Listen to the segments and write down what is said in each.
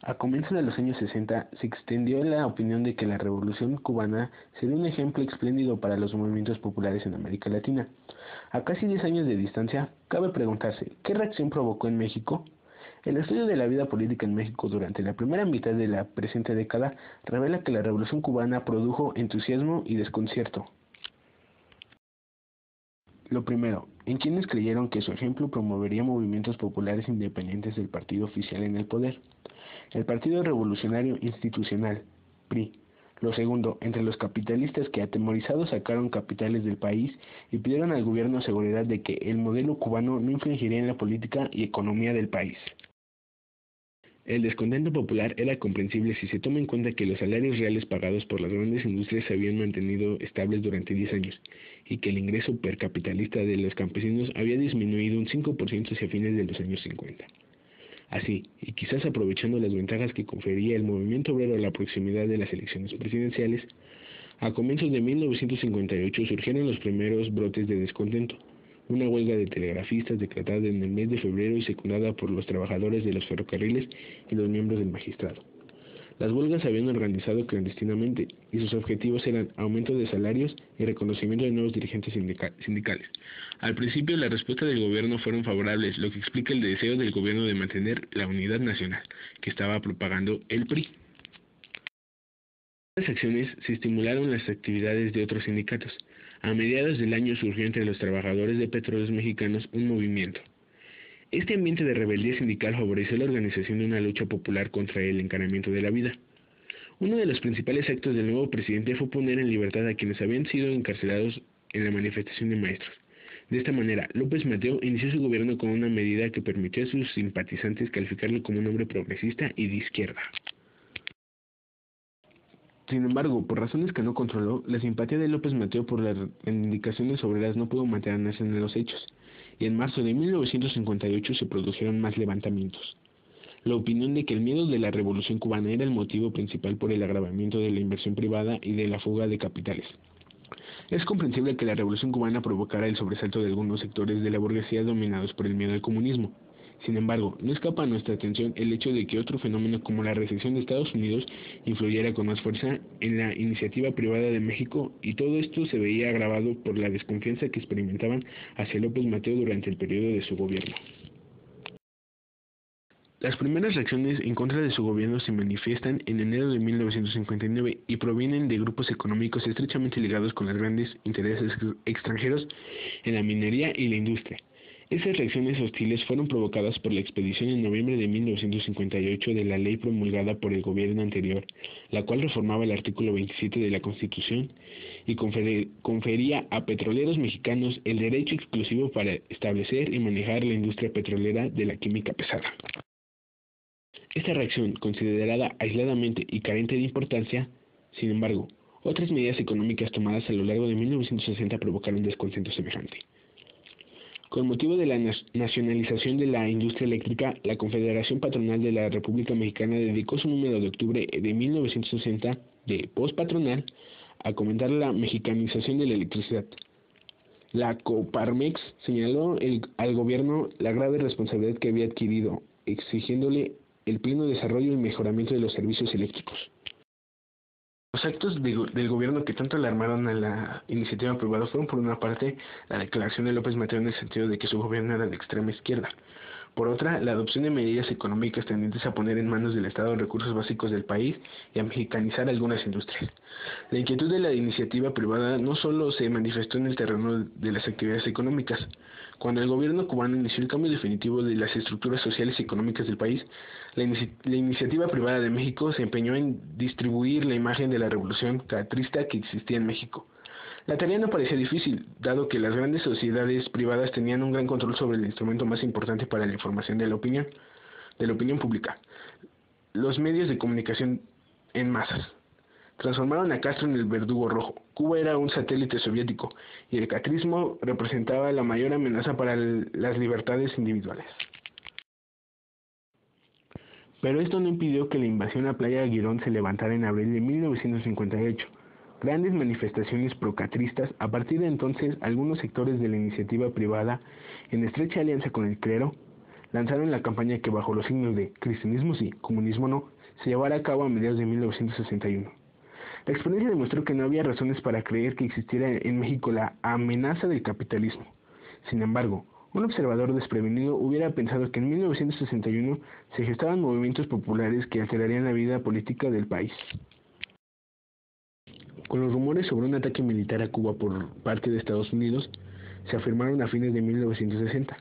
A comienzos de los años 60 se extendió la opinión de que la Revolución cubana sería un ejemplo espléndido para los movimientos populares en América Latina. A casi 10 años de distancia, cabe preguntarse, ¿qué reacción provocó en México? El estudio de la vida política en México durante la primera mitad de la presente década revela que la Revolución cubana produjo entusiasmo y desconcierto. Lo primero, en quienes creyeron que su ejemplo promovería movimientos populares independientes del partido oficial en el poder. El Partido Revolucionario Institucional, PRI. Lo segundo, entre los capitalistas que atemorizados sacaron capitales del país y pidieron al gobierno seguridad de que el modelo cubano no influiría en la política y economía del país. El descontento popular era comprensible si se toma en cuenta que los salarios reales pagados por las grandes industrias se habían mantenido estables durante 10 años y que el ingreso per capitalista de los campesinos había disminuido un 5% hacia fines de los años 50. Así, y quizás aprovechando las ventajas que confería el movimiento obrero a la proximidad de las elecciones presidenciales, a comienzos de 1958 surgieron los primeros brotes de descontento. Una huelga de telegrafistas decretada en el mes de febrero y secundada por los trabajadores de los ferrocarriles y los miembros del magistrado. Las huelgas se habían organizado clandestinamente y sus objetivos eran aumento de salarios y reconocimiento de nuevos dirigentes sindicales. Al principio las respuestas del gobierno fueron favorables, lo que explica el deseo del gobierno de mantener la unidad nacional, que estaba propagando el PRI. En estas acciones se estimularon las actividades de otros sindicatos. A mediados del año surgió entre los trabajadores de petróleos mexicanos un movimiento. Este ambiente de rebeldía sindical favoreció la organización de una lucha popular contra el encaramiento de la vida. Uno de los principales actos del nuevo presidente fue poner en libertad a quienes habían sido encarcelados en la manifestación de maestros. De esta manera, López Mateo inició su gobierno con una medida que permitió a sus simpatizantes calificarlo como un hombre progresista y de izquierda. Sin embargo, por razones que no controló, la simpatía de López Mateo por las reivindicaciones obreras no pudo mantenerse en los hechos, y en marzo de 1958 se produjeron más levantamientos. La opinión de que el miedo de la Revolución cubana era el motivo principal por el agravamiento de la inversión privada y de la fuga de capitales. Es comprensible que la Revolución cubana provocara el sobresalto de algunos sectores de la burguesía dominados por el miedo al comunismo. Sin embargo, no escapa a nuestra atención el hecho de que otro fenómeno como la recesión de Estados Unidos influyera con más fuerza en la iniciativa privada de México, y todo esto se veía agravado por la desconfianza que experimentaban hacia López Mateo durante el periodo de su gobierno. Las primeras reacciones en contra de su gobierno se manifiestan en enero de 1959 y provienen de grupos económicos estrechamente ligados con los grandes intereses extranjeros en la minería y la industria. Esas reacciones hostiles fueron provocadas por la expedición en noviembre de 1958 de la ley promulgada por el gobierno anterior, la cual reformaba el artículo 27 de la Constitución y confería a petroleros mexicanos el derecho exclusivo para establecer y manejar la industria petrolera de la química pesada. Esta reacción, considerada aisladamente y carente de importancia, sin embargo, otras medidas económicas tomadas a lo largo de 1960 provocaron descontento semejante. Con motivo de la nacionalización de la industria eléctrica, la Confederación Patronal de la República Mexicana dedicó su número de octubre de 1960 de Voz Patronal a comentar la mexicanización de la electricidad. La Coparmex señaló al gobierno la grave responsabilidad que había adquirido, exigiéndole el pleno desarrollo y mejoramiento de los servicios eléctricos. Los actos del gobierno que tanto alarmaron a la iniciativa privada fueron, por una parte, la declaración de López Mateo en el sentido de que su gobierno era de extrema izquierda. Por otra, la adopción de medidas económicas tendientes a poner en manos del Estado recursos básicos del país y a mexicanizar algunas industrias. La inquietud de la iniciativa privada no solo se manifestó en el terreno de las actividades económicas. Cuando el gobierno cubano inició el cambio definitivo de las estructuras sociales y económicas del país, la iniciativa privada de México se empeñó en distribuir la imagen de la revolución castrista que existía en México. La tarea no parecía difícil, dado que las grandes sociedades privadas tenían un gran control sobre el instrumento más importante para la información de la opinión pública: los medios de comunicación en masas. Transformaron a Castro en el verdugo rojo. Cuba era un satélite soviético, y el castrismo representaba la mayor amenaza para las libertades individuales. Pero esto no impidió que la invasión a Playa Girón se levantara en abril de 1958. Grandes manifestaciones procatristas. A partir de entonces, algunos sectores de la iniciativa privada, en estrecha alianza con el clero, lanzaron la campaña que bajo los signos de cristianismo sí, comunismo no, se llevara a cabo a mediados de 1961. La experiencia demostró que no había razones para creer que existiera en México la amenaza del capitalismo. Sin embargo, un observador desprevenido hubiera pensado que en 1961 se gestaban movimientos populares que alterarían la vida política del país. Con los rumores sobre un ataque militar a Cuba por parte de Estados Unidos, se afirmaron a fines de 1960.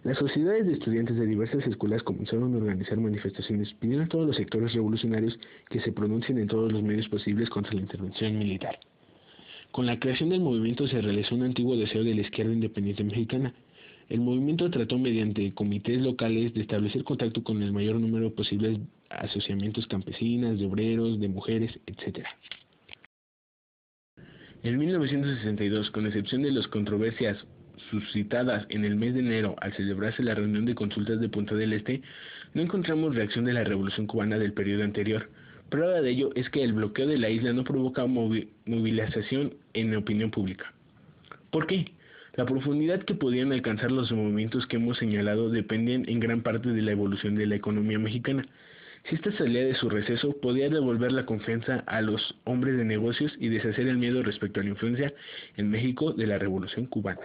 Las sociedades de estudiantes de diversas escuelas comenzaron a organizar manifestaciones pidiendo a todos los sectores revolucionarios que se pronuncien en todos los medios posibles contra la intervención militar. Con la creación del movimiento se realizó un antiguo deseo de la izquierda independiente mexicana. El movimiento trató mediante comités locales de establecer contacto con el mayor número posible de asociamientos campesinas, de obreros, de mujeres, etc. En 1962, con excepción de las controversias suscitadas en el mes de enero al celebrarse la reunión de consultas de Punta del Este, no encontramos reacción de la Revolución cubana del periodo anterior. Prueba de ello es que el bloqueo de la isla no provoca movilización en la opinión pública. ¿Por qué? La profundidad que podían alcanzar los movimientos que hemos señalado dependían en gran parte de la evolución de la economía mexicana. Si ésta salía de su receso, podía devolver la confianza a los hombres de negocios y deshacer el miedo respecto a la influencia en México de la Revolución cubana.